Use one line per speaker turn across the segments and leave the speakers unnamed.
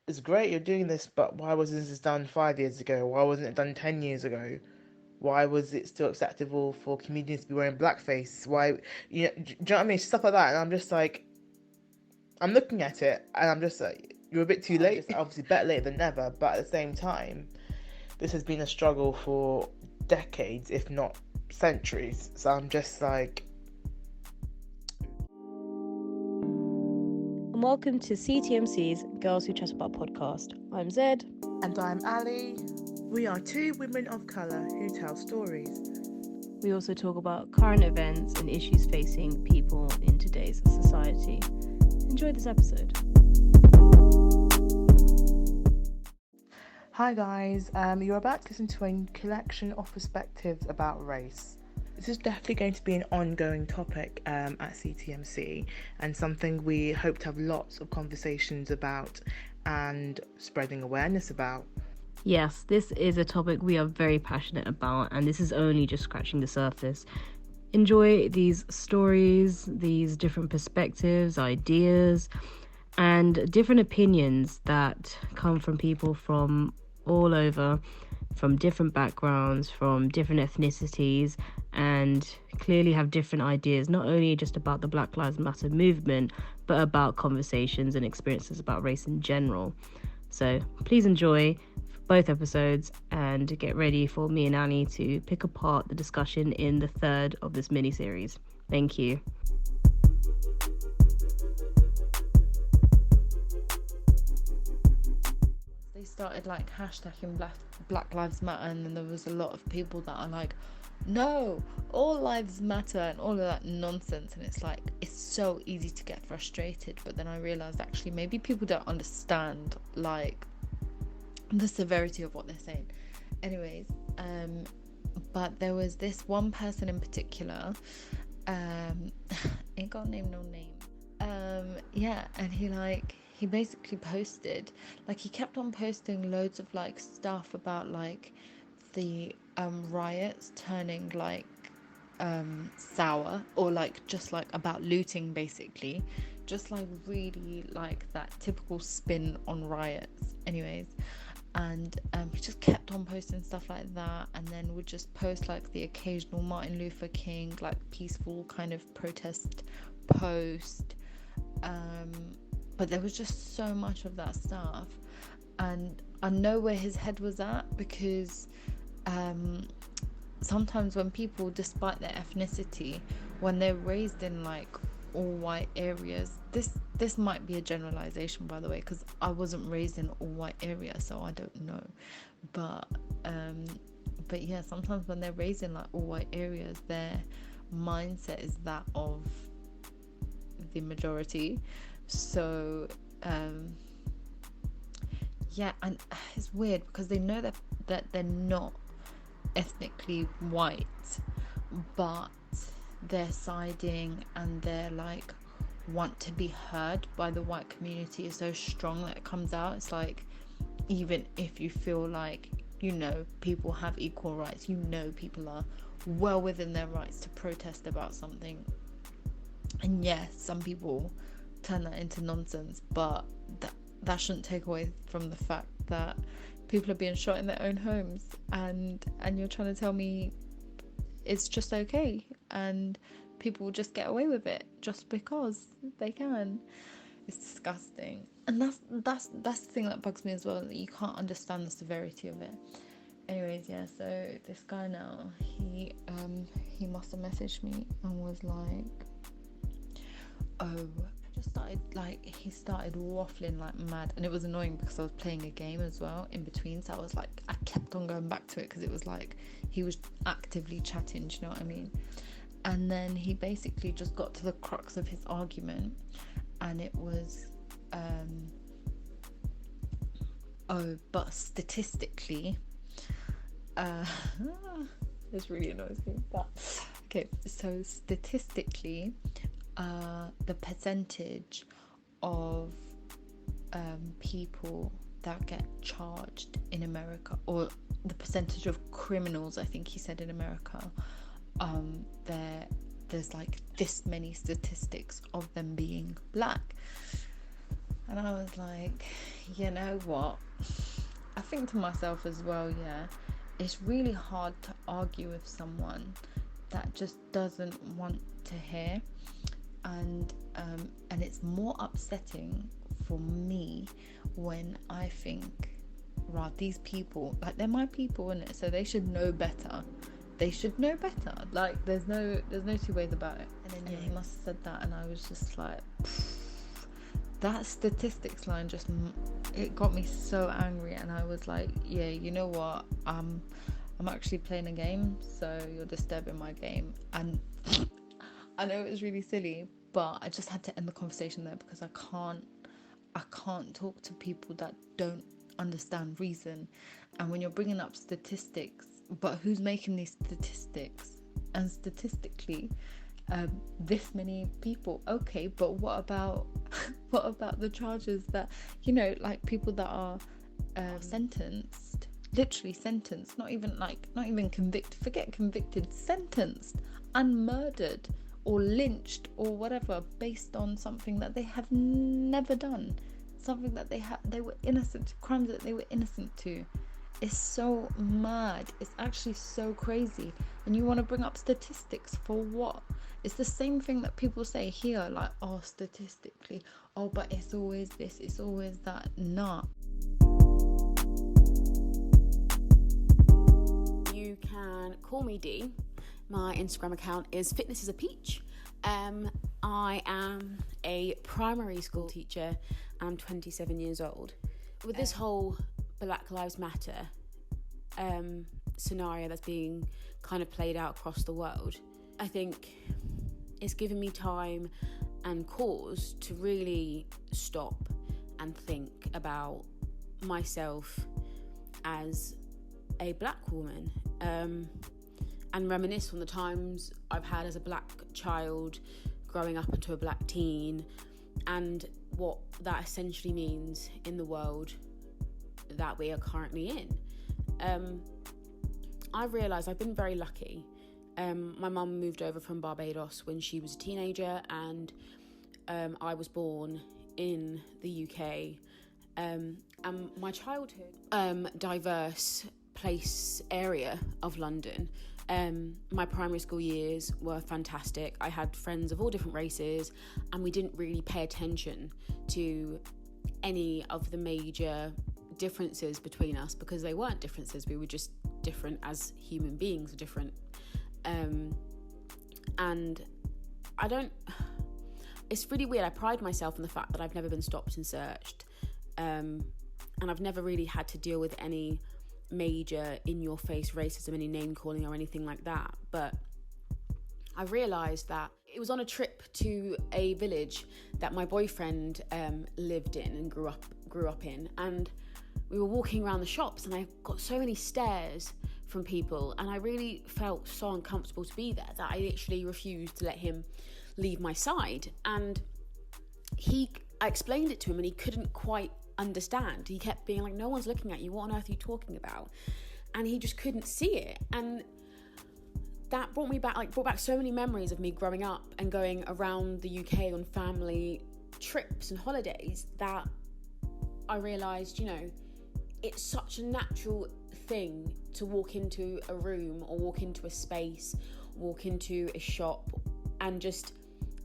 it's great you're doing this, but why wasn't this done 5 years ago? Why wasn't it done 10 years ago? Why was it still acceptable for comedians to be wearing blackface? Why, do you know what I mean? Stuff like that. And I'm just like, I'm looking at it and I'm just like, you're a bit too late. Obviously, better late than never. But at the same time, this has been a struggle for decades, if not centuries. So I'm just like.
And welcome to CTMC's Girls Who Chat About podcast. I'm Zed.
And I'm Ali. We are two women of colour who tell stories.
We also talk about current events and issues facing people in today's society. Enjoy this episode.
Hi guys, you're about to listen to a collection of perspectives about race. This is definitely going to be an ongoing topic at CTMC and something we hope to have lots of conversations about and spreading awareness about.
Yes, this is a topic we are very passionate about, and this is only just scratching the surface. Enjoy these stories, these different perspectives, ideas, and different opinions that come from people from all over, from different backgrounds, from different ethnicities, and clearly have different ideas, not only just about the Black Lives Matter movement, but about conversations and experiences about race in general. So please enjoy both episodes and get ready for me and Annie to pick apart the discussion in the third of this mini-series. Thank you.
They started like hashtagging Black Lives Matter, and then there was a lot of people that are like, no, all lives matter and all of that nonsense. And it's like, it's so easy to get frustrated, but then I realized actually maybe people don't understand like the severity of what they're saying. Anyways, but there was this one person in particular, ain't got name no name, yeah, and he basically posted, like, he kept on posting loads of like stuff about like the riots turning like sour, or like just like about looting, basically, just like really like that typical spin on riots. Anyways, and he just kept on posting stuff like that, and then would just post like the occasional Martin Luther King like peaceful kind of protest post, but there was just so much of that stuff, and I know where his head was at, because sometimes when people, despite their ethnicity, when they're raised in like all white areas, this might be a generalization, by the way, because I wasn't raised in all white area, so I don't know, but yeah, sometimes when they're raised in like all white areas, their mindset is that of the majority. So yeah, and it's weird because they know that they're not ethnically white, but their siding and their like want to be heard by the white community is so strong that it comes out. It's like, even if you feel like, people have equal rights, people are well within their rights to protest about something, and yes, some people turn that into nonsense, but that shouldn't take away from the fact that people are being shot in their own homes, and you're trying to tell me it's just okay and people will just get away with it just because they can. It's disgusting, and that's the thing that bugs me as well, that you can't understand the severity of it. Anyways, yeah, so this guy now, he must have messaged me and was like, he started waffling like mad, and it was annoying because I was playing a game as well in between, so I kept on going back to it because it was like he was actively chatting, do you know what I mean? And then he basically just got to the crux of his argument, and it was but statistically, this really annoys me, but okay, so statistically, the percentage of people that get charged in America, or the percentage of criminals, I think he said, in America, there's like this many statistics of them being black. And I was like, you know what? I think to myself as well, yeah, it's really hard to argue with someone that just doesn't want to hear. And it's more upsetting for me when I think, right, these people, like, they're my people, innit? So they should know better. They should know better. Like, there's no two ways about it. And then, yeah, he must have said that, and I was just like, that statistics line just, it got me so angry. And I was like, yeah, you know what? I'm actually playing a game, so you're disturbing my game. And I know it was really silly, but I just had to end the conversation there, because I can't talk to people that don't understand reason. And when you're bringing up statistics, but who's making these statistics? And statistically, this many people, okay, but what about the charges that, you know, like, people that are sentenced, literally sentenced, not even convicted, forget convicted, sentenced and murdered or lynched or whatever, based on something that they have never done, something that they were innocent, crimes that they were innocent to. It's so mad. It's actually so crazy. And you want to bring up statistics for what? It's the same thing that people say here, like, oh, statistically, oh, but it's always this, it's always that. Nah.
You can call me D. My Instagram account is Fitness is a Peach. I am a primary school teacher. I'm 27 years old. With this whole Black Lives Matter scenario that's being kind of played out across the world, I think it's given me time and cause to really stop and think about myself as a black woman, and reminisce on the times I've had as a black child growing up into a black teen, and what that essentially means in the world that we are currently in. I've realised I've been very lucky. My mum moved over from Barbados when she was a teenager, and I was born in the UK. And my childhood, diverse area of London. My primary school years were fantastic. I had friends of all different races, and we didn't really pay attention to any of the major differences between us, because they weren't differences. We were just different as human beings, different. And it's really weird. I pride myself in the fact that I've never been stopped and searched. And I've never really had to deal with any major in-your-face racism, any name-calling or anything like that. But I realised that it was on a trip to a village that my boyfriend lived in and grew up in, and we were walking around the shops, and I got so many stares from people, and I really felt so uncomfortable to be there that I literally refused to let him leave my side. And I explained it to him, and he couldn't quite understand. He kept being like, no one's looking at you, what on earth are you talking about? And he just couldn't see it. And that brought back so many memories of me growing up and going around the UK on family trips and holidays, that I realised, it's such a natural thing to walk into a room or walk into a space, walk into a shop, and just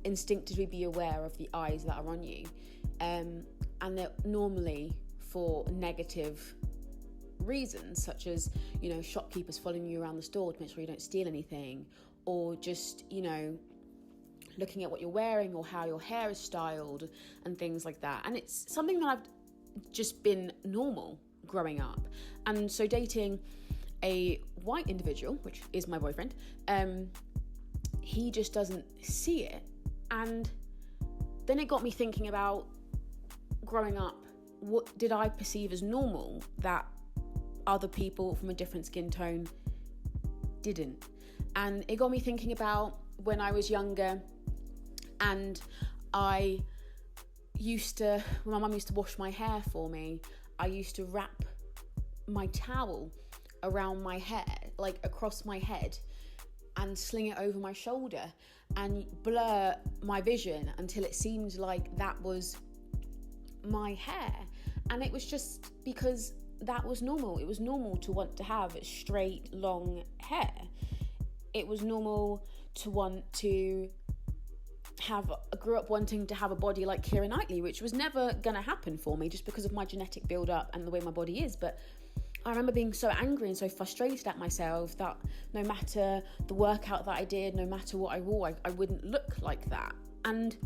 instinctively be aware of the eyes that are on you. And they're normally for negative reasons, such as, shopkeepers following you around the store to make sure you don't steal anything, or just, looking at what you're wearing or how your hair is styled and things like that. And it's something that I've just been normal growing up. And so dating a white individual, which is my boyfriend, he just doesn't see it. And then it got me thinking about growing up, what did I perceive as normal that other people from a different skin tone didn't? And it got me thinking about when I was younger, and when my mum used to wash my hair for me, I used to wrap my towel around my hair, like across my head, and sling it over my shoulder and blur my vision until it seemed like that was my hair. And it was just because that was normal. It was normal to want to have straight, long hair. It was normal to want to have, I grew up wanting to have a body like Keira Knightley, which was never going to happen for me just because of my genetic build-up and the way my body is. But I remember being so angry and so frustrated at myself that no matter the workout that I did, no matter what I wore, I wouldn't look like that. And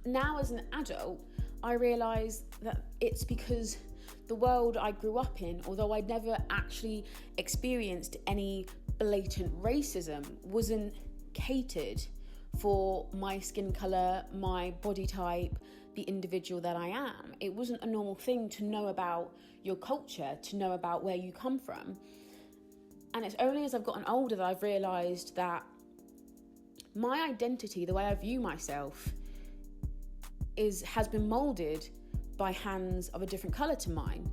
now as an adult, I realise that it's because the world I grew up in, although I'd never actually experienced any blatant racism, wasn't catered for my skin colour, my body type, the individual that I am. It wasn't a normal thing to know about your culture, to know about where you come from. And it's only as I've gotten older that I've realised that my identity, the way I view myself, has been moulded by hands of a different colour to mine.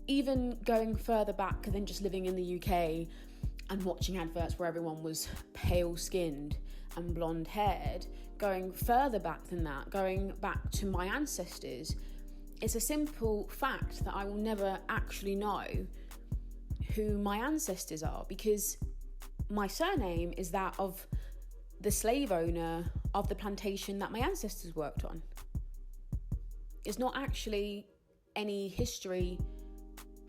Even going further back than just living in the UK and watching adverts where everyone was pale-skinned and blonde-haired, going further back than that, going back to my ancestors, it's a simple fact that I will never actually know who my ancestors are, because my surname is that of the slave owner of the plantation that my ancestors worked on. It's not actually any history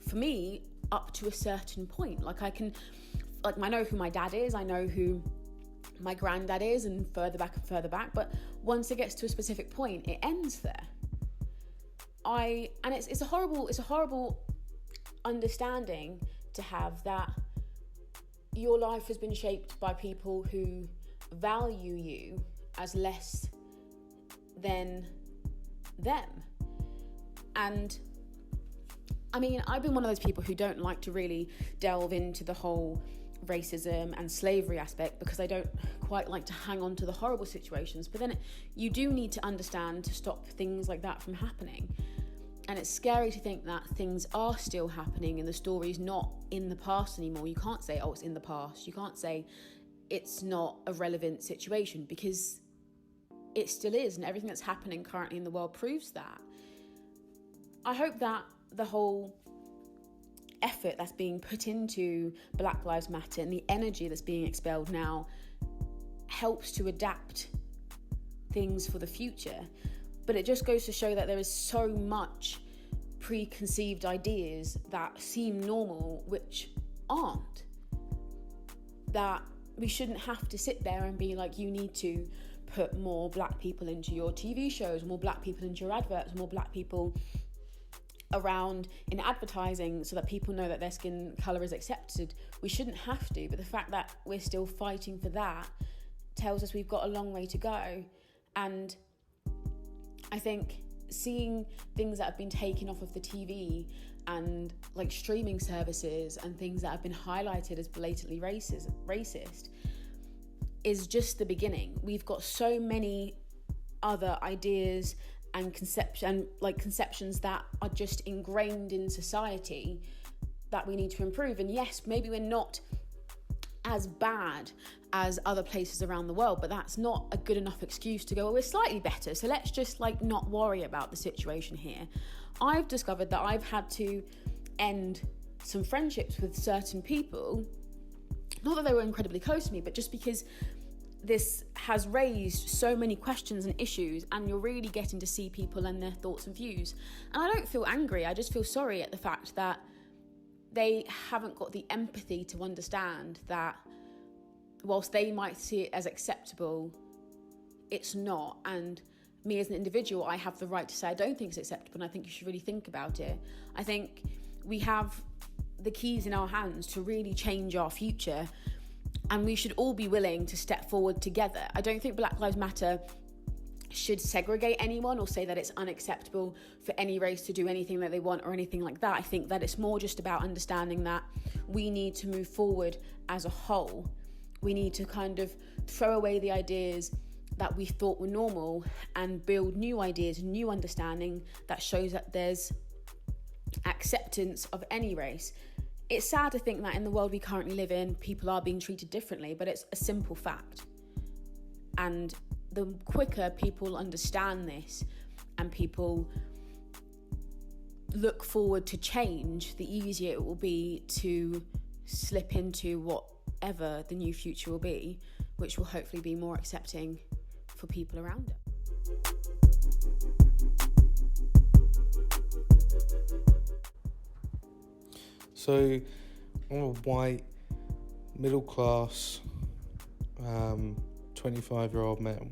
for me up to a certain point. I know who my dad is, I know who my granddad is, and further back, but once it gets to a specific point, it ends there. It's a horrible understanding to have, that your life has been shaped by people who value you as less than them. And I mean, I've been one of those people who don't like to really delve into the whole racism and slavery aspect, because I don't quite like to hang on to the horrible situations. But then you do need to understand to stop things like that from happening. And it's scary to think that things are still happening and the story's not in the past anymore. You can't say, oh, it's in the past. You can't say it's not a relevant situation, because it still is, and everything that's happening currently in the world proves that. I hope that the whole effort that's being put into Black Lives Matter and the energy that's being expelled now helps to adapt things for the future. But it just goes to show that there is so much preconceived ideas that seem normal, which aren't. That we shouldn't have to sit there and be like, you need to put more black people into your TV shows, more black people into your adverts, more black people around in advertising so that people know that their skin colour is accepted. We shouldn't have to, but the fact that we're still fighting for that tells us we've got a long way to go. And I think seeing things that have been taken off of the TV and like streaming services and things that have been highlighted as blatantly racist is just the beginning. We've got so many other ideas and conceptions that are just ingrained in society that we need to improve. And yes, maybe we're not as bad as other places around the world, but that's not a good enough excuse to go, well, we're slightly better, so let's just not worry about the situation here. I've discovered that I've had to end some friendships with certain people, not that they were incredibly close to me, but just because this has raised so many questions and issues, and you're really getting to see people and their thoughts and views. And I don't feel angry, I just feel sorry at the fact that they haven't got the empathy to understand that whilst they might see it as acceptable, it's not. And me as an individual, I have the right to say I don't think it's acceptable, and I think you should really think about it. I think we have the keys in our hands to really change our future, and we should all be willing to step forward together. I don't think Black Lives Matter should segregate anyone or say that it's unacceptable for any race to do anything that they want or anything like that. I think that it's more just about understanding that we need to move forward as a whole. We need to kind of throw away the ideas that we thought were normal and build new ideas, new understanding that shows that there's acceptance of any race. It's sad to think that in the world we currently live in, people are being treated differently, but it's a simple fact. And the quicker people understand this and people look forward to change, the easier it will be to slip into whatever the new future will be, which will hopefully be more accepting for people around it.
So I'm a white, middle class, 25-year-old male,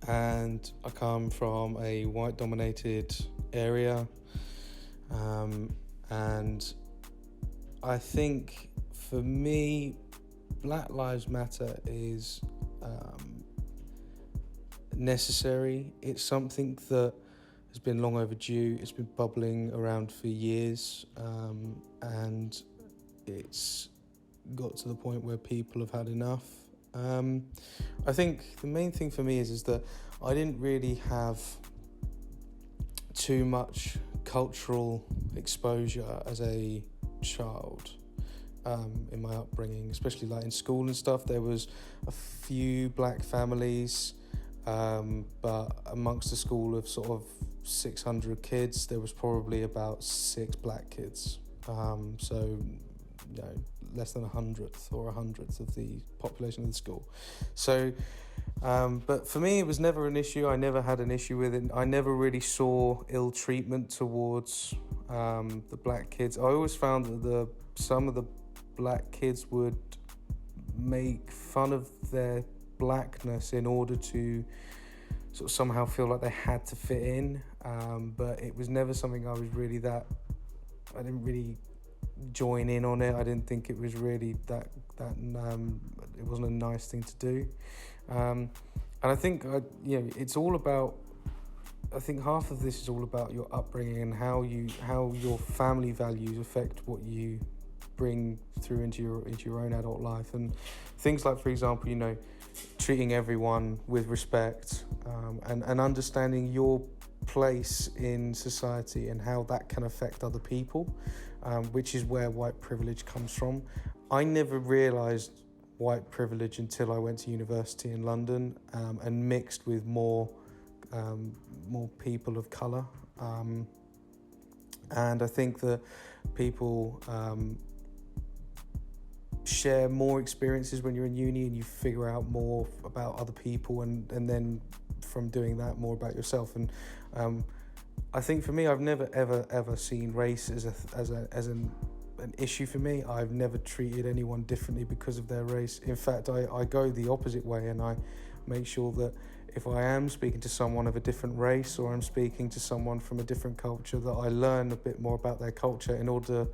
and I come from a white dominated area, and I think for me Black Lives Matter is necessary. It's something that has been long overdue. It's been bubbling around for years, and it's got to the point where people have had enough. I think the main thing for me is that I didn't really have too much cultural exposure as a child in my upbringing, especially like in school and stuff. There was a few black families, but amongst a school of sort of 600 kids, there was probably about 6 black kids. So, you know, less than 100th or 100th of the population of the school. So, but for me, it was never an issue. I never had an issue with it. I never really saw ill treatment towards the black kids. I always found that some of the black kids would make fun of their blackness in order to sort of somehow feel like they had to fit in, but it was never something I didn't really join in on it. I didn't think it was really that it wasn't a nice thing to do, and I think it's all about, I think half of this is all about your upbringing and how your family values affect what you bring through into your own adult life. And things like, for example, treating everyone with respect, and understanding your place in society and how that can affect other people, which is where white privilege comes from. I never realised white privilege until I went to university in London, and mixed with more people of colour, and I think that people share more experiences when you're in uni, and you figure out more about other people, and then from doing that, more about yourself. And I think for me, I've never ever seen race as an issue for me. I've never treated anyone differently because of their race. In fact, I go the opposite way, and I make sure that if I am speaking to someone of a different race, or I'm speaking to someone from a different culture, that I learn a bit more about their culture in order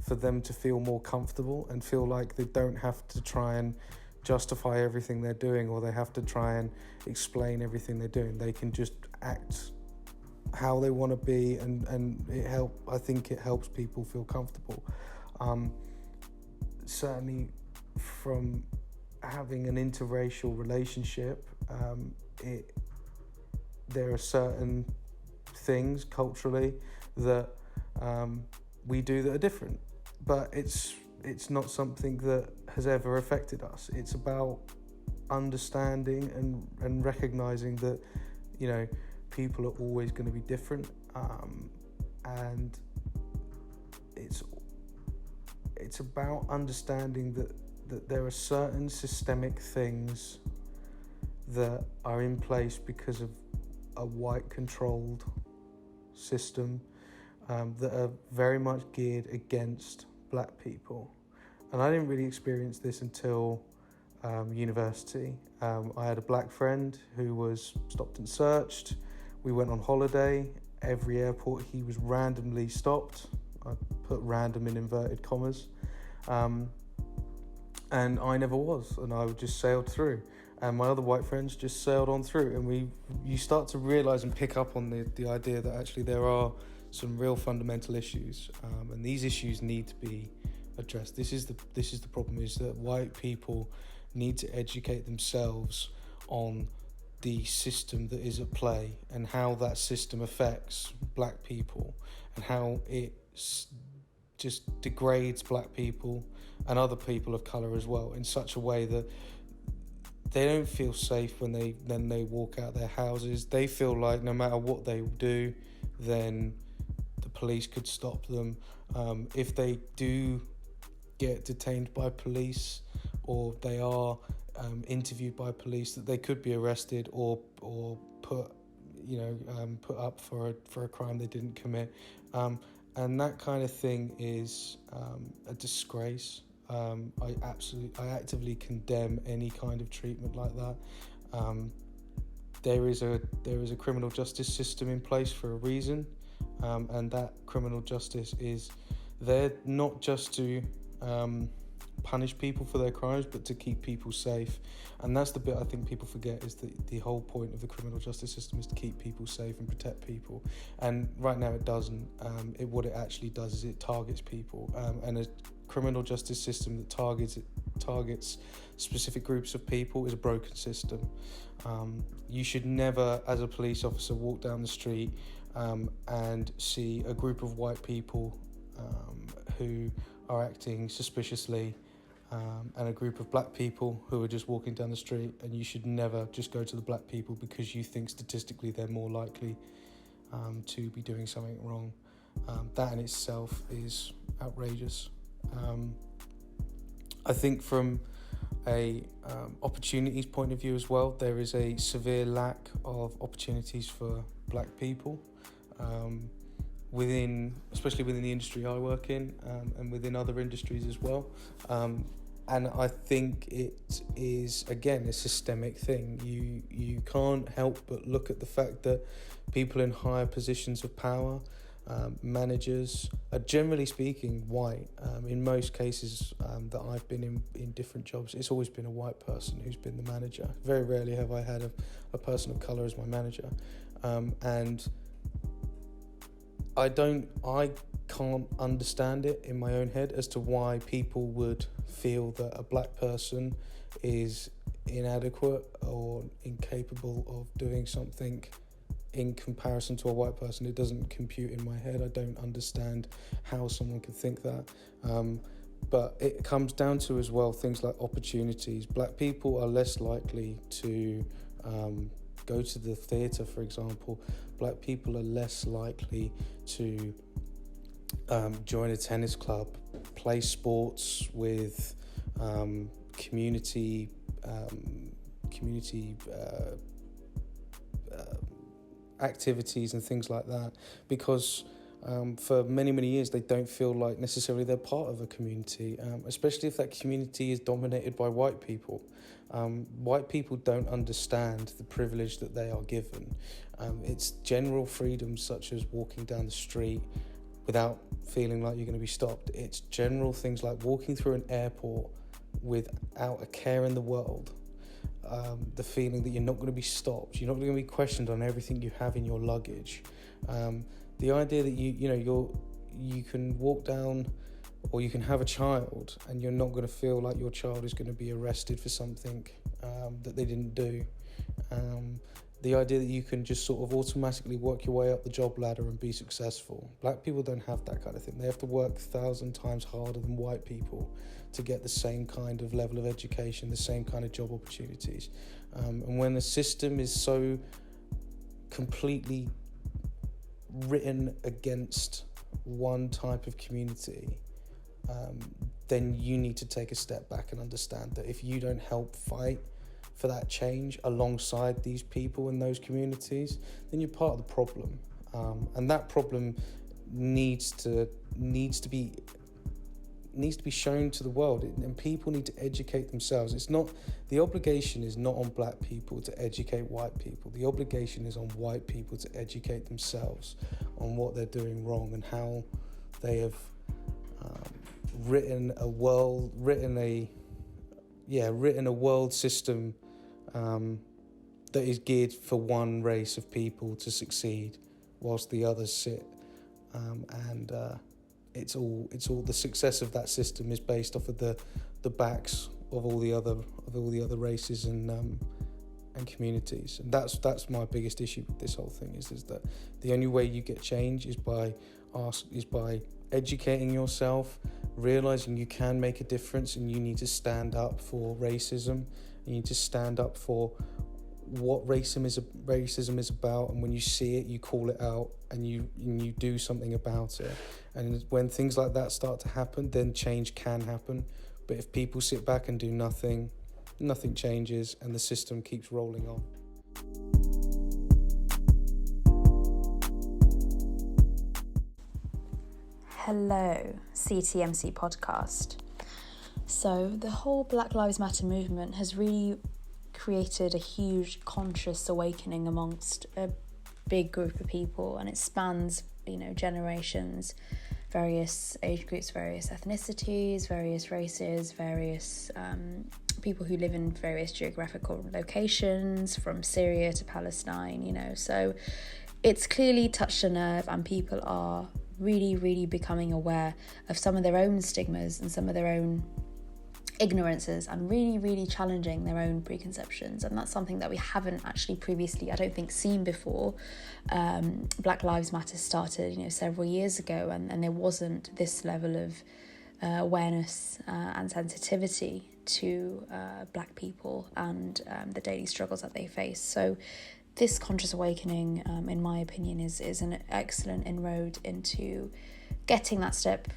for them to feel more comfortable and feel like they don't have to try and justify everything they're doing, or they have to try and explain everything they're doing. They can just act how they want to be, and I think it helps people feel comfortable. Certainly from having an interracial relationship, there are certain things culturally that we do that are different, but it's not something that has ever affected us. It's about understanding and recognizing that people are always going to be different, and it's about understanding that there are certain systemic things that are in place because of a white controlled system, that are very much geared against black people. And I didn't really experience this until university. I had a black friend who was stopped and searched. We went on holiday. Every airport he was randomly stopped. I put random in inverted commas. And I never was, and I just sailed through. And my other white friends just sailed on through. And you start to realise and pick up on the idea that actually there are some real fundamental issues, and these issues need to be addressed. This is the problem, is that white people need to educate themselves on the system that is at play and how that system affects black people, and how it just degrades black people and other people of colour as well in such a way that they don't feel safe when they walk out their houses. They feel like no matter what they do, then the police could stop them. If they do get detained by police, or they are interviewed by police, that they could be arrested or put up for a crime they didn't commit, and that kind of thing is a disgrace. I actively condemn any kind of treatment like that. There is a criminal justice system in place for a reason, and that criminal justice is there not just to punish people for their crimes, but to keep people safe. And that's the bit I think people forget, is that the whole point of the criminal justice system is to keep people safe and protect people. And right now it doesn't. What it actually does is it targets people. And a criminal justice system that targets specific groups of people is a broken system. You should never, as a police officer, walk down the street and see a group of white people who are acting suspiciously, and a group of black people who are just walking down the street, and you should never just go to the black people because you think statistically they're more likely to be doing something wrong. That in itself is outrageous. I think from a opportunities point of view as well, there is a severe lack of opportunities for black people, especially within the industry I work in, and within other industries as well. And I think it is, again, a systemic thing. You can't help but look at the fact that people in higher positions of power, managers, are generally speaking white. In most cases that I've been in different jobs, it's always been a white person who's been the manager. Very rarely have I had a person of colour as my manager. And I can't understand it in my own head as to why people would feel that a black person is inadequate or incapable of doing something in comparison to a white person. It doesn't compute in my head. I don't understand how someone could think that. But it comes down to, as well, things like opportunities. Black people are less likely to go to the theatre, for example. Black people are less likely to join a tennis club, play sports with community activities and things like that, because for many years they don't feel like necessarily they're part of a community, especially if that community is dominated by white people. White people don't understand the privilege that they are given. It's general freedoms such as walking down the street without feeling like you're going to be stopped. It's general things like walking through an airport without a care in the world. The feeling that you're not going to be stopped, you're not going to be questioned on everything you have in your luggage. The idea that you can walk down, or you can have a child, and you're not going to feel like your child is going to be arrested for something that they didn't do. The idea that you can just sort of automatically work your way up the job ladder and be successful. Black people don't have that kind of thing. They have to work 1,000 times harder than white people to get the same kind of level of education, the same kind of job opportunities. And when the system is so completely written against one type of community, then you need to take a step back and understand that if you don't help fight for that change alongside these people in those communities, then you're part of the problem. And that problem needs to be shown to the world, and people need to educate themselves. The obligation is not on black people to educate white people. The obligation is on white people to educate themselves on what they're doing wrong and how they have written a world system that is geared for one race of people to succeed, whilst the others sit. It's all the success of that system is based off of the backs of all the other races and communities. And that's my biggest issue with this whole thing is that the only way you get change is by educating yourself, realizing you can make a difference and you need to stand up for racism You need to stand up for what racism is about, and when you see it, you call it out and you do something about it. And when things like that start to happen, then change can happen. But if people sit back and do nothing changes, and the system keeps rolling on.
Hello, CTMC podcast. So the whole Black Lives Matter movement has really created a huge conscious awakening amongst a big group of people, and it spans, generations, various age groups, various ethnicities, various races, various people who live in various geographical locations, from Syria to Palestine, so it's clearly touched a nerve, and people are really, really becoming aware of some of their own stigmas and some of their own ignorances, and really, really challenging their own preconceptions. And that's something that we haven't actually previously, I don't think, seen before. Black Lives Matter started, several years ago, and there wasn't this level of awareness and sensitivity to Black people and the daily struggles that they face. So this conscious awakening, in my opinion, is an excellent inroad into getting that step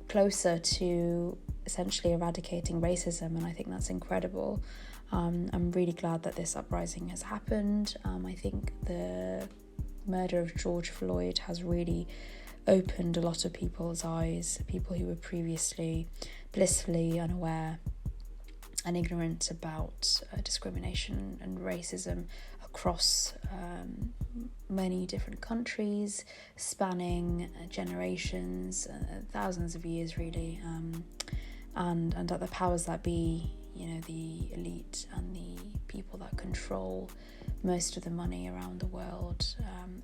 closer to essentially eradicating racism, and I think that's incredible. I'm really glad that this uprising has happened. I think the murder of George Floyd has really opened a lot of people's eyes, people who were previously blissfully unaware and ignorant about discrimination and racism across many different countries, spanning generations, thousands of years really, and that the powers that be, the elite and the people that control most of the money around the world,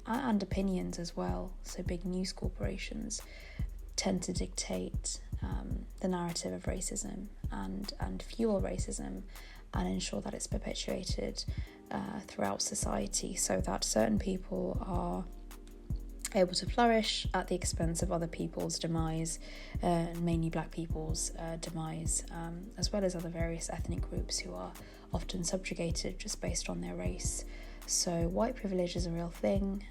and opinions as well, so big news corporations, tend to dictate the narrative of racism and fuel racism and ensure that it's perpetuated throughout society, so that certain people are able to flourish at the expense of other people's demise, mainly Black people's demise, as well as other various ethnic groups who are often subjugated just based on their race. So white privilege is a real thing.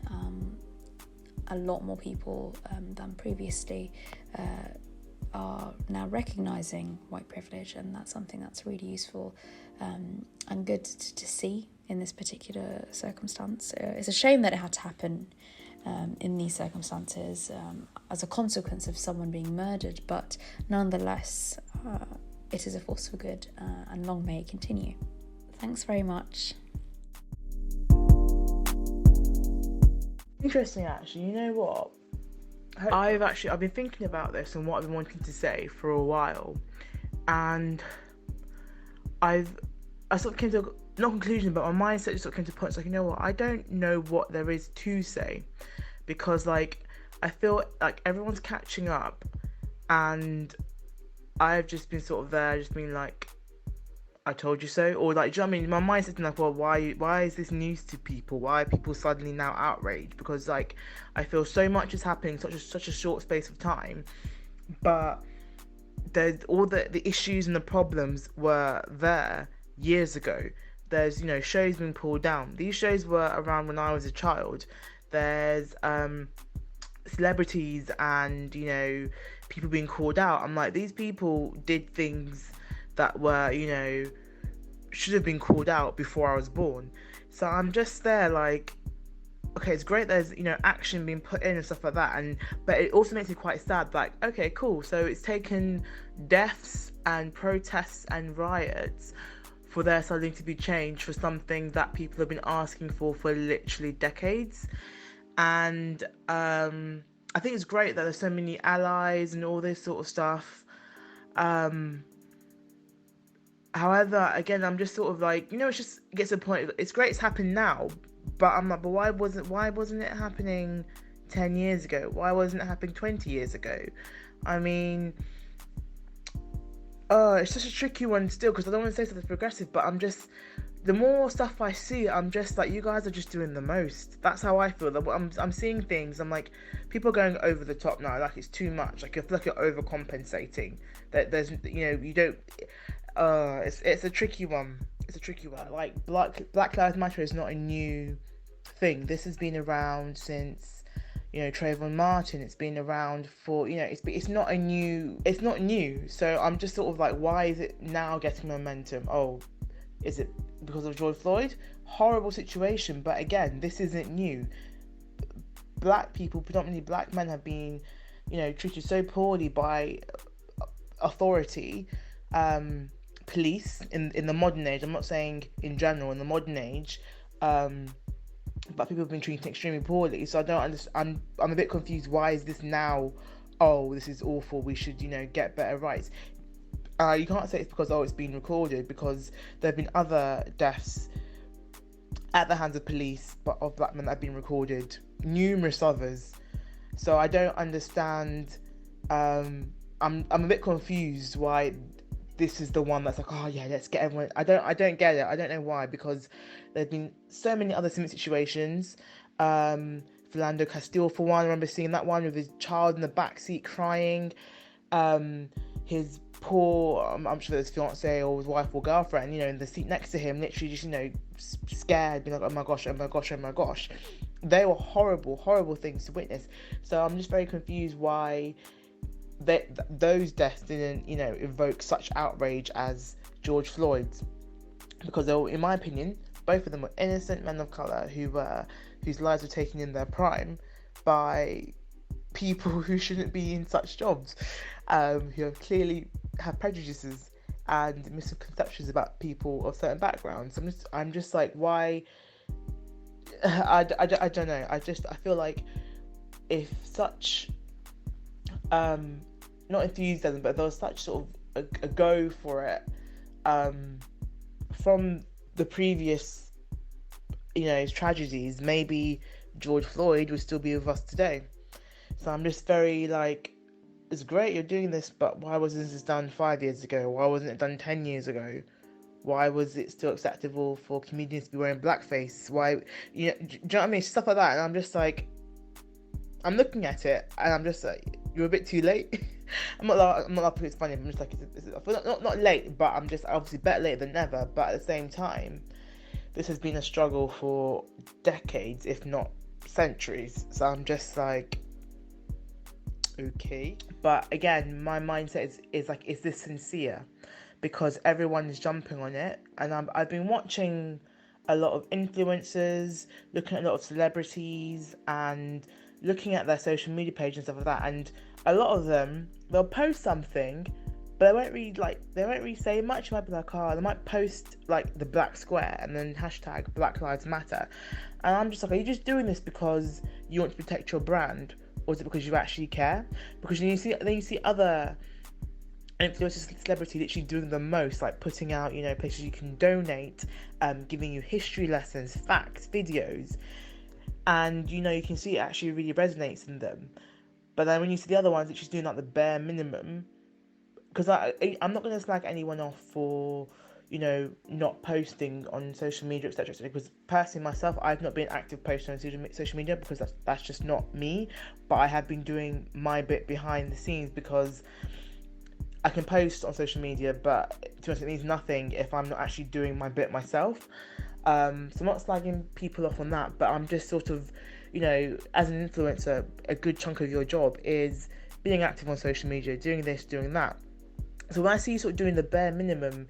A lot more people than previously are now recognising white privilege, and that's something that's really useful and good to see in this particular circumstance. It's a shame that it had to happen in these circumstances as a consequence of someone being murdered, but nonetheless it is a force for good, and long may it continue. Thanks very much.
Interesting, actually. You know what? I've been thinking about this and what I've been wanting to say for a while, and I sort of came to not conclusion, but my mindset just sort of came to points like, I don't know what there is to say, because I feel like everyone's catching up, and I've just been sort of there, just being like, I told you so, or do you know what I mean? My mindset's like, well, why is this news to people? Why are people suddenly now outraged? Because I feel so much is happening in such a short space of time, but there's all the issues and the problems were there years ago. There's shows being pulled down. These shows were around when I was a child. There's celebrities and people being called out. I'm like, these people did things that were should have been called out before I was born. So I'm just there like, okay, it's great there's action being put in and stuff like that, but it also makes me quite sad, like, okay, cool, so it's taken deaths and protests and riots for there suddenly to be changed for something that people have been asking for literally decades. And I think it's great that there's so many allies and all this sort of stuff. However, again, I'm just sort of like, it gets to the point, it's great it's happened now, but I'm like, but why wasn't it happening 10 years ago? Why wasn't it happening 20 years ago? I mean, it's such a tricky one still, because I don't want to say something progressive, but the more stuff I see, I'm just like, you guys are just doing the most. That's how I feel. I'm seeing things, I'm like, people are going over the top now, like it's too much. Like, I feel like you're overcompensating. That there's, you don't. It's a tricky one. it's a tricky one. Like Black Lives Matter is not a new thing. This has been around since, Trayvon Martin. It's been around for, it's not new. So I'm just sort of like, why is it now getting momentum? Oh, is it because of George Floyd? Horrible situation, but again, this isn't new. Black people, predominantly black men, have been, treated so poorly by authority, police in the modern age. I'm not saying in general, in the modern age, but people have been treated extremely poorly. So I don't understand. I'm a bit confused. Why is this now? Oh, this is awful. We should, get better rights. You can't say it's because it's been recorded, because there have been other deaths at the hands of police, but of black men that have been recorded, numerous others. So I don't understand. I'm a bit confused why this is the one that's like, oh yeah, let's get everyone. I don't get it. I don't know why, because there's been so many other similar situations. Philando Castile, for one, I remember seeing that one with his child in the backseat crying. His poor, I'm sure his fiance or his wife or girlfriend, in the seat next to him, literally just, scared, being like, oh my gosh, oh my gosh, oh my gosh. They were horrible, horrible things to witness. So I'm just very confused why those deaths didn't, evoke such outrage as George Floyd's, because they were, in my opinion, both of them were innocent men of colour whose lives were taken in their prime by people who shouldn't be in such jobs, who have clearly have prejudices and misconceptions about people of certain backgrounds. I'm just like, why? I don't know. I feel like if such not enthusiasm, but there was such sort of a go for it from the previous tragedies, maybe George Floyd would still be with us today. So I'm just very like, it's great you're doing this, but why wasn't this done 5 years ago? Why wasn't it done 10 years ago? Why was it still acceptable for comedians to be wearing blackface? Why, do you know what I mean? Stuff like that. And I'm just like, I'm looking at it and I'm just like, you're a bit too late. I'm not laughing, it's funny. I'm just like, not late, but I'm just obviously better late than never. But at the same time, this has been a struggle for decades, if not centuries. So I'm just like, okay. But again, my mindset is like, is this sincere? Because everyone is jumping on it, and I've been watching a lot of influencers, looking at a lot of celebrities, and looking at their social media page and stuff like that. And a lot of them, they'll post something, but they won't really say much. It might be like, they might post like the black square and then hashtag Black Lives Matter, and I'm just like, are you just doing this because you want to protect your brand, or is it because you actually care? Because then you see other influencers, celebrity literally doing the most, like putting out, places you can donate, giving you history lessons, facts, videos, and you can see it actually really resonates in them. But then when you see the other ones which is doing like the bare minimum, because I'm not going to slag anyone off for not posting on social media, etc., because personally myself, I've not been active posting on social media because that's just not me. But I have been doing my bit behind the scenes, because I can post on social media, but to be honest, it means nothing if I'm not actually doing my bit myself. So I'm not slagging people off on that, but I'm just sort of, as an influencer, a good chunk of your job is being active on social media, doing this, doing that. So when I see you sort of doing the bare minimum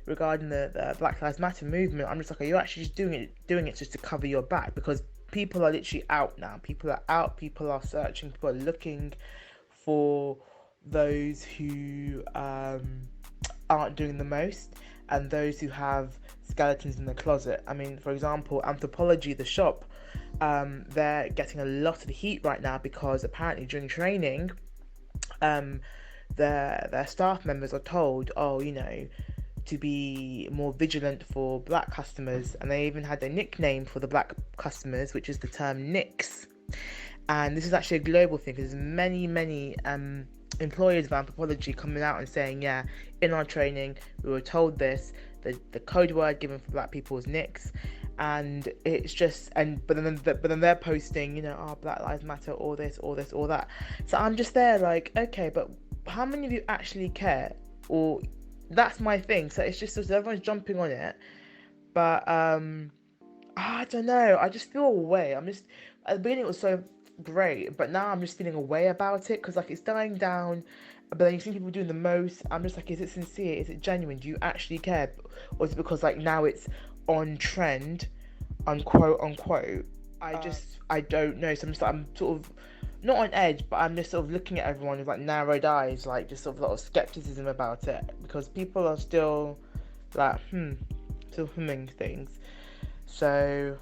regarding the Black Lives Matter movement, I'm just like, are you actually just doing it just to cover your back? Because people are literally out now. People are out, people are searching, people are looking for those who aren't doing the most, and those who have skeletons in the closet. I mean, for example, Anthropology, the shop, they're getting a lot of heat right now because apparently during training, their staff members are told, to be more vigilant for black customers, and they even had a nickname for the black customers, which is the term Nicks. And this is actually a global thing, because there's many employers of Anthropology coming out and saying, yeah, in our training we were told this, the code word given for black people is Nicks. And it's just, but then they're posting, Black Lives Matter, all this, all that. So I'm just there like, okay, but how many of you actually care? Or that's my thing. So it's just everyone's jumping on it, But I don't know. I just feel a way. I'm just at the beginning it was so great, but now I'm just feeling a way about it because like it's dying down. But then you see people doing the most. I'm just like, is it sincere? Is it genuine? Do you actually care? Or is it because like now it's on trend, unquote unquote? I don't know. So I'm sort of not on edge, but I'm just sort of looking at everyone with like narrowed eyes, like just sort of a lot of skepticism about it because people are still like still humming things. So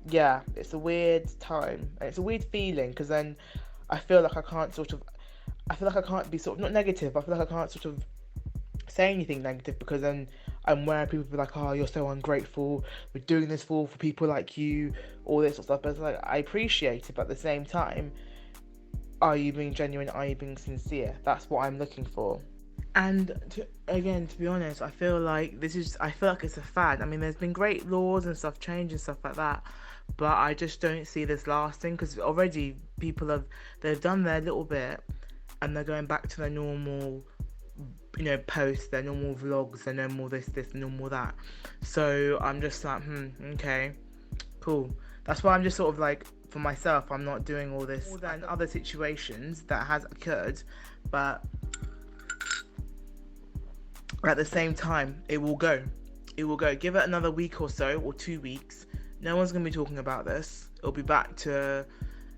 yeah, it's a weird time and it's a weird feeling because then I feel like I feel like I can't be sort of not negative, but I feel like I can't sort of say anything negative because then I'm where people be like, oh, you're so ungrateful, we're doing this for people like you, all this sort of stuff. But it's like I appreciate it, but at the same time, are you being genuine? Are you being sincere? That's what I'm looking for. And to be honest, I feel like it's a fad. I mean, there's been great laws and stuff change and stuff like that, but I just don't see this lasting because already they've done their little bit and they're going back to their normal, posts, their normal vlogs, their normal this, normal that. So I'm just like, okay, cool. That's why I'm just sort of like, for myself, I'm not doing all this and other situations that has occurred, but at the same time, it will go. Give it another week or so, or 2 weeks. No one's going to be talking about this. It'll be back to,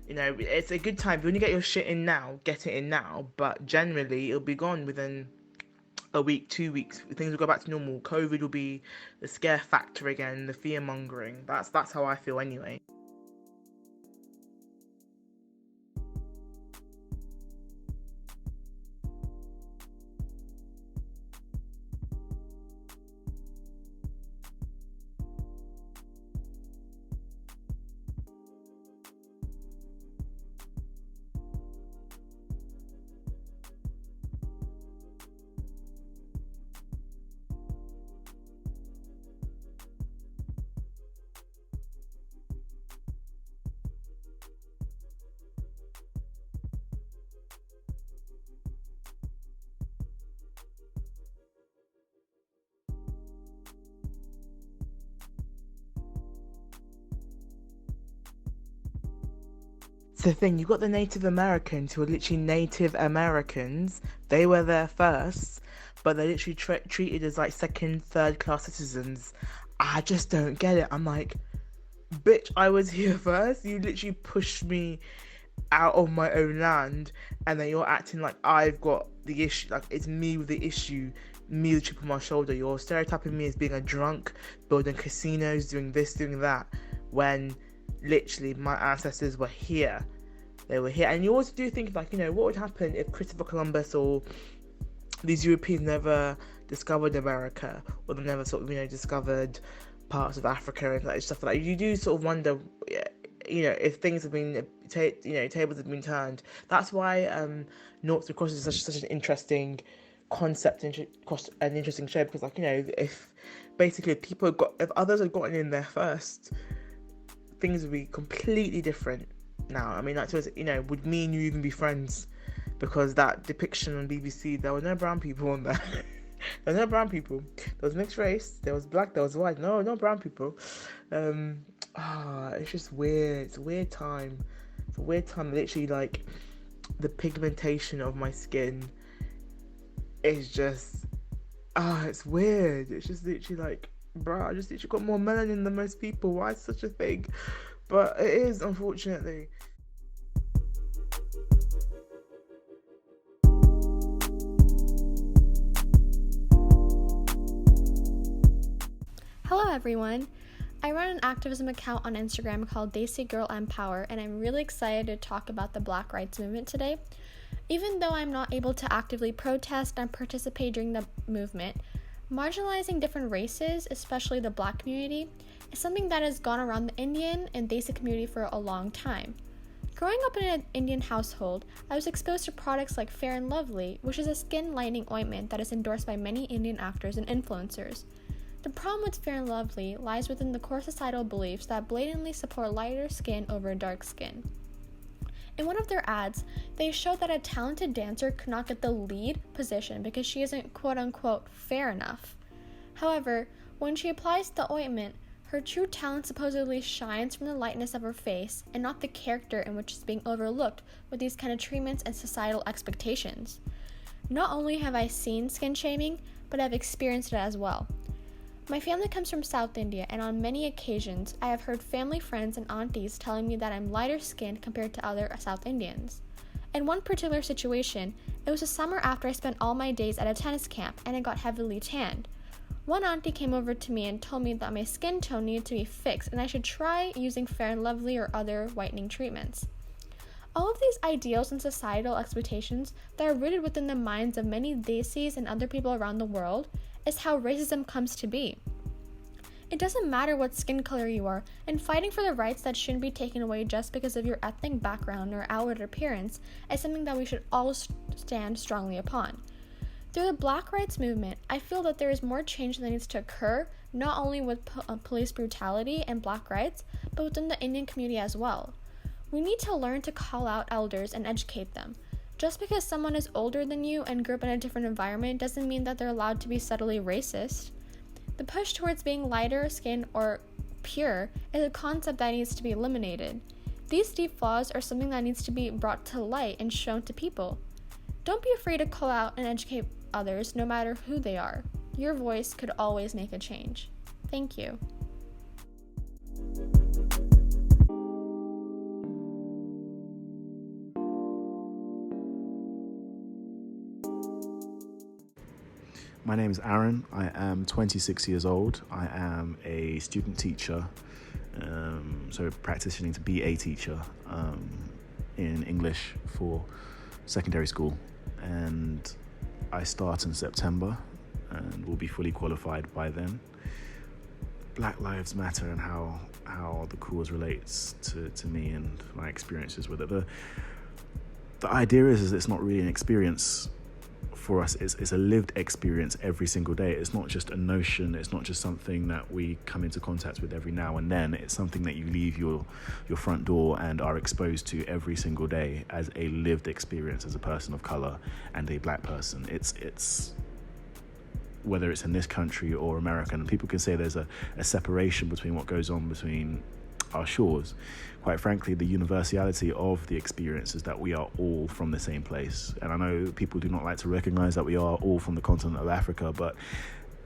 it's a good time. If you want to get your shit in now, get it in now. But generally, it'll be gone within a week, 2 weeks. Things will go back to normal. COVID will be the scare factor again, the fear mongering. That's how I feel anyway. The thing, you got the Native Americans who are literally Native Americans. They were there first, but they're literally treated as like second, third class citizens. I just don't get it. I'm like, bitch, I was here first. You literally pushed me out of my own land, and then you're acting like I've got the issue, like it's me with the issue, me the chip on my shoulder. You're stereotyping me as being a drunk, building casinos, doing this, doing that, when literally my ancestors were here. They were here. And you also do think like, what would happen if Christopher Columbus or these Europeans never discovered America, or they never sort of, discovered parts of Africa and like stuff like that. You do sort of wonder, if things have been, tables have been turned. That's why Noughts and Crosses is such an interesting concept and an interesting show, because like, if basically if others had gotten in there first, things would be completely different now. I mean, would me and you even be friends? Because that depiction on BBC, there were no brown people on there. There were no brown people. There was mixed race, there was black, there was white. No brown people. It's just weird. It's a weird time. Literally, like, the pigmentation of my skin is just, it's weird. It's just literally like, bruh, I just literally got more melanin than most people. Why is such a thing? But it is, unfortunately.
Hello everyone! I run an activism account on Instagram called Desi Girl Empower, and I'm really excited to talk about the Black Rights Movement today. Even though I'm not able to actively protest and participate during the movement, marginalizing different races, especially the Black community, is something that has gone around the Indian and Desi community for a long time. Growing up in an Indian household, I was exposed to products like Fair & Lovely, which is a skin lightening ointment that is endorsed by many Indian actors and influencers. The problem with Fair & Lovely lies within the core societal beliefs that blatantly support lighter skin over dark skin. In one of their ads, they showed that a talented dancer could not get the lead position because she isn't quote-unquote fair enough. However, When she applies the ointment, her true talent supposedly shines from the lightness of her face and not the character in which is being overlooked with these kind of treatments and societal expectations. Not only have I seen skin shaming, but I've experienced it as well. My family comes from South India, and on many occasions, I have heard family friends and aunties telling me that I'm lighter skinned compared to other South Indians. In one particular situation, it was a summer after I spent all my days at a tennis camp and I got heavily tanned. One auntie came over to me and told me that my skin tone needed to be fixed and I should try using Fair and Lovely or other whitening treatments. All of these ideals and societal expectations that are rooted within the minds of many desis and other people around the world is how racism comes to be. It doesn't matter what skin color you are, and fighting for the rights that shouldn't be taken away just because of your ethnic background or outward appearance is something that we should all stand strongly upon. Through the Black Rights Movement, I feel that there is more change that needs to occur, not only with police brutality and black rights, but within the Indian community as well. We need to learn to call out elders and educate them. Just because someone is older than you and grew up in a different environment doesn't mean that they're allowed to be subtly racist. The push towards being lighter skin or pure is a concept that needs to be eliminated. These deep flaws are something that needs to be brought to light and shown to people. Don't be afraid to call out and educate others, no matter who they are. Your voice could always make a change. Thank you.
My name is Aaron. I am 26 years old. I am a student teacher, so practicing to be a teacher in English for secondary school. And I start in September and will be fully qualified by then. Black Lives Matter and how the cause relates to me and my experiences with it. The idea is it's not really an experience for us. It's a lived experience every single day. It's not just a notion. It's not just something that we come into contact with every now and then. It's something that you leave your front door and are exposed to every single day as a lived experience as a person of color and a black person. It's whether it's in this country or America, and people can say there's a separation between what goes on between our shores. Quite frankly, the universality of the experience is that we are all from the same place. And I know people do not like to recognize that we are all from the continent of Africa, but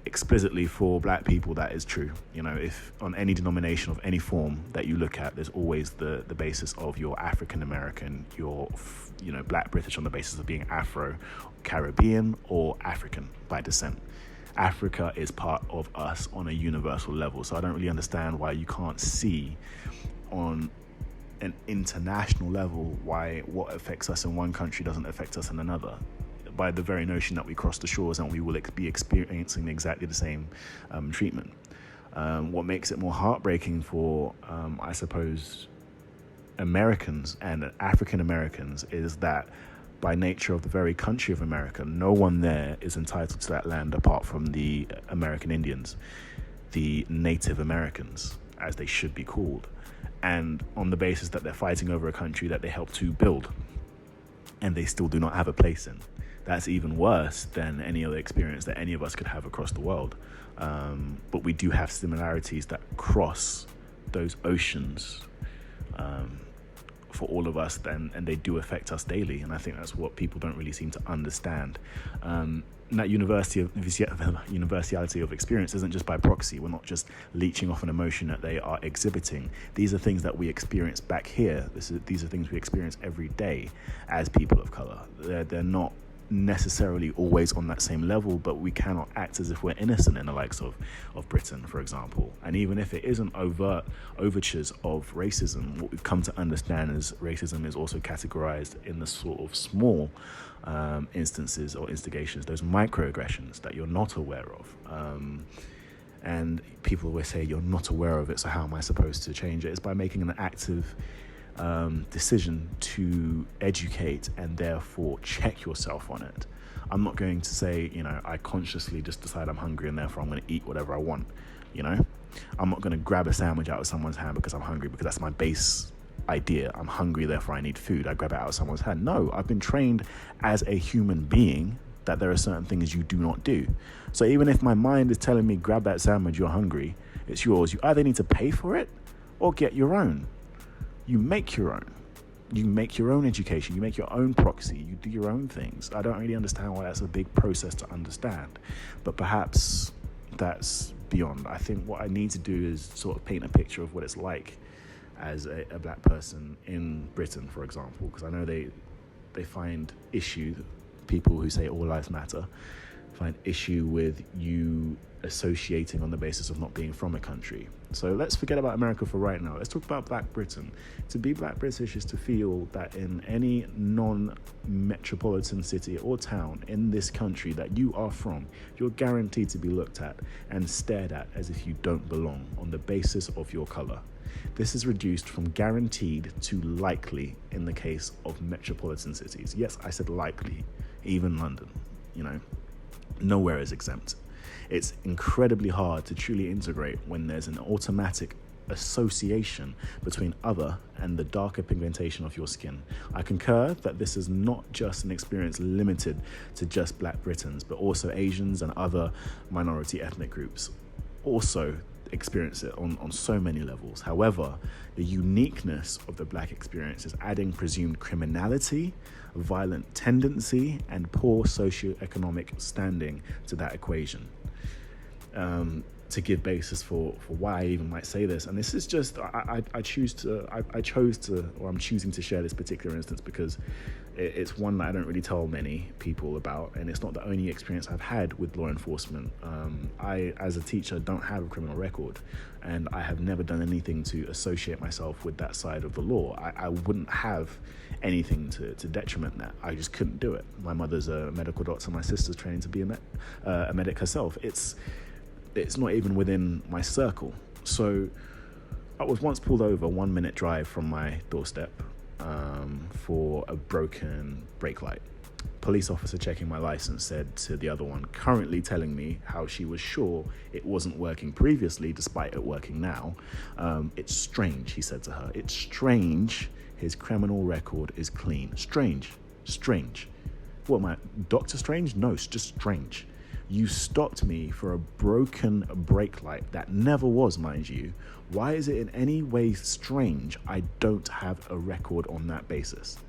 explicitly for black people, that is true. You know, if on any denomination of any form that you look at, there's always the basis of your African American, your, black British on the basis of being Afro, Caribbean, or African by descent. Africa is part of us on a universal level. So I don't really understand why you can't see on an international level why what affects us in one country doesn't affect us in another, by the very notion that we cross the shores and we will be experiencing exactly the same treatment. What makes it more heartbreaking for, I suppose, Americans and African Americans is that by nature of the very country of America, no one there is entitled to that land apart from the American Indians, the Native Americans, as they should be called, and on the basis that they're fighting over a country that they helped to build, and they still do not have a place in. That's even worse than any other experience that any of us could have across the world. But we do have similarities that cross those oceans for all of us, and they do affect us daily, and I think that's what people don't really seem to understand. That universality of experience isn't just by proxy. We're not just leeching off an emotion that they are exhibiting. These are things that we experience back here. These are things we experience every day as people of color. They're not necessarily always on that same level, but we cannot act as if we're innocent in the likes of Britain, for example. And even if it isn't overt overtures of racism, what we've come to understand is racism is also categorized in the sort of small instances or instigations, those microaggressions that you're not aware of. And people always say, you're not aware of it, so how am I supposed to change it? It's by making an active decision to educate and therefore check yourself on it. I'm not going to say, I consciously just decide I'm hungry and therefore I'm going to eat whatever I want. I'm not going to grab a sandwich out of someone's hand because I'm hungry, because that's my base idea. I'm hungry, therefore I need food. I grab it out of someone's hand. No, I've been trained as a human being that there are certain things you do not do. So even if my mind is telling me, grab that sandwich, you're hungry, it's yours. You either need to pay for it or get your own. You make your own. You make your own education. You make your own proxy. You do your own things. I don't really understand why that's a big process to understand. But perhaps that's beyond. I think what I need to do is sort of paint a picture of what it's like as a black person in Britain, for example, because I know they find issue, people who say all lives matter, find issue with you associating on the basis of not being from a country. So let's forget about America for right now. Let's talk about Black Britain. To be Black British is to feel that in any non-metropolitan city or town in this country that you are from, you're guaranteed to be looked at and stared at as if you don't belong on the basis of your color. This is reduced from guaranteed to likely in the case of metropolitan cities. Yes, I said likely, even London, nowhere is exempt. It's incredibly hard to truly integrate when there's an automatic association between other and the darker pigmentation of your skin. I concur that this is not just an experience limited to just Black Britons, but also Asians and other minority ethnic groups also experience it on so many levels. However, the uniqueness of the Black experience is adding presumed criminality, violent tendency, and poor socioeconomic standing to that equation. To give basis for why I even might say this, and this is just I'm choosing to share this particular instance because it's one that I don't really tell many people about, and it's not the only experience I've had with law enforcement. I, as a teacher, don't have a criminal record, and I have never done anything to associate myself with that side of the law. I wouldn't have anything to detriment that. I just couldn't do it. My mother's a medical doctor. My sister's training to be a medic herself. It's not even within my circle. So I was once pulled over 1 minute drive from my doorstep for a broken brake light. Police officer checking my license said to the other one, currently telling me how she was sure it wasn't working previously despite it working now. It's strange, he said to her. It's strange his criminal record is clean. Strange. What am I, Dr. Strange? No, it's just strange. You stopped me for a broken brake light that never was, mind you. Why is it in any way strange I don't have a record on that basis?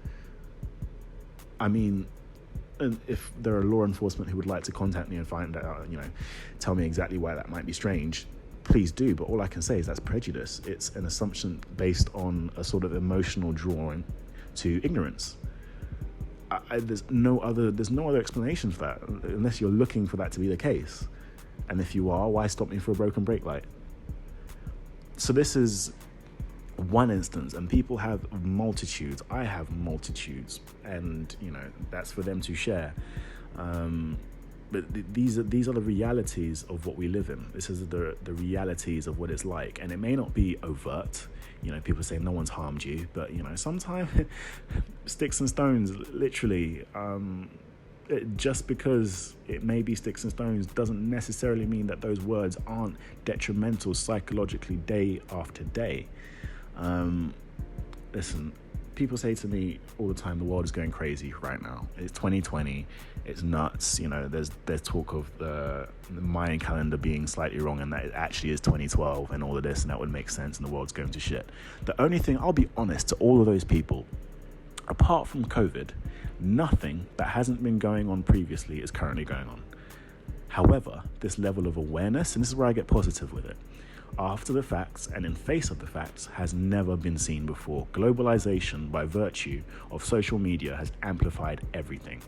I mean, if there are law enforcement who would like to contact me and find out, tell me exactly why that might be strange, please do. But all I can say is that's prejudice. It's an assumption based on a sort of emotional drawing to ignorance. There's no other explanation for that, unless you're looking for that to be the case. And if you are, why stop me for a broken brake light? So this is one instance, and people have multitudes. I have multitudes, and that's for them to share. But these are the realities of what we live in. This is the realities of what it's like, and it may not be overt. People say no one's harmed you, but sometimes sticks and stones, literally. Just because it may be sticks and stones doesn't necessarily mean that those words aren't detrimental psychologically day after day. Listen, people say to me all the time, the world is going crazy right now. It's 2020. It's nuts. There's talk of the Mayan calendar being slightly wrong and that it actually is 2012 and all of this, and that would make sense, and the world's going to shit. The only thing, I'll be honest, to all of those people, apart from COVID, nothing that hasn't been going on previously is currently going on. However, this level of awareness, and this is where I get positive with it, after the facts and in face of the facts, has never been seen before. Globalization, by virtue of social media, has amplified everything.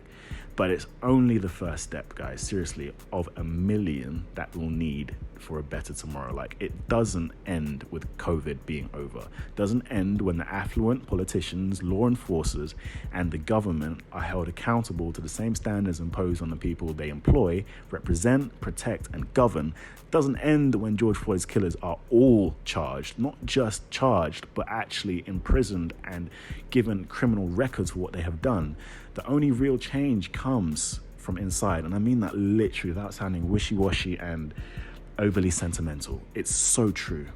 But it's only the first step, guys, seriously, of a million that we'll need for a better tomorrow. Like, it doesn't end with COVID being over. It doesn't end when the affluent politicians, law enforcers, and the government are held accountable to the same standards imposed on the people they employ, represent, protect, and govern. It doesn't end when George Floyd's killers are all charged, not just charged, but actually imprisoned and given criminal records for what they have done. The only real change comes from inside, and I mean that literally, without sounding wishy-washy and overly sentimental. It's so true,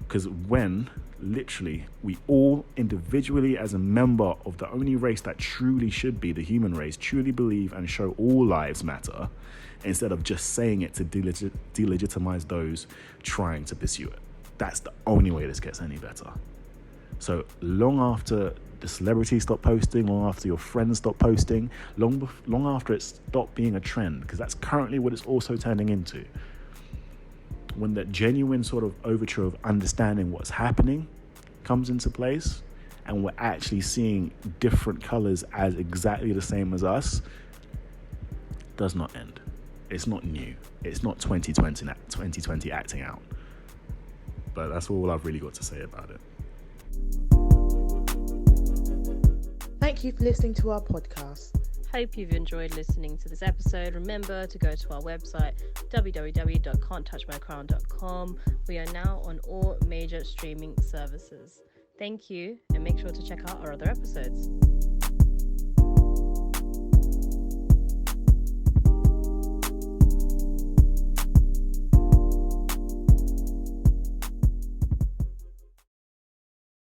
because when literally, we all individually, as a member of the only race that truly should be the human race, truly believe and show all lives matter, instead of just saying it to delegitimize those trying to pursue it. That's the only way this gets any better. So long after the celebrities stop posting, long after your friends stop posting, long after it stopped being a trend, because that's currently what it's also turning into. When that genuine sort of overture of understanding what's happening comes into place, and we're actually seeing different colors as exactly the same as us, does not end. It's not new. It's not 2020 acting out. But that's all I've really got to say about it.
Thank you for listening to our podcast.
Hope you've enjoyed listening to this episode. Remember to go to our website, www.can'ttouchmycrown.com. We are now on all major streaming services. Thank you, and make sure to check out our other episodes.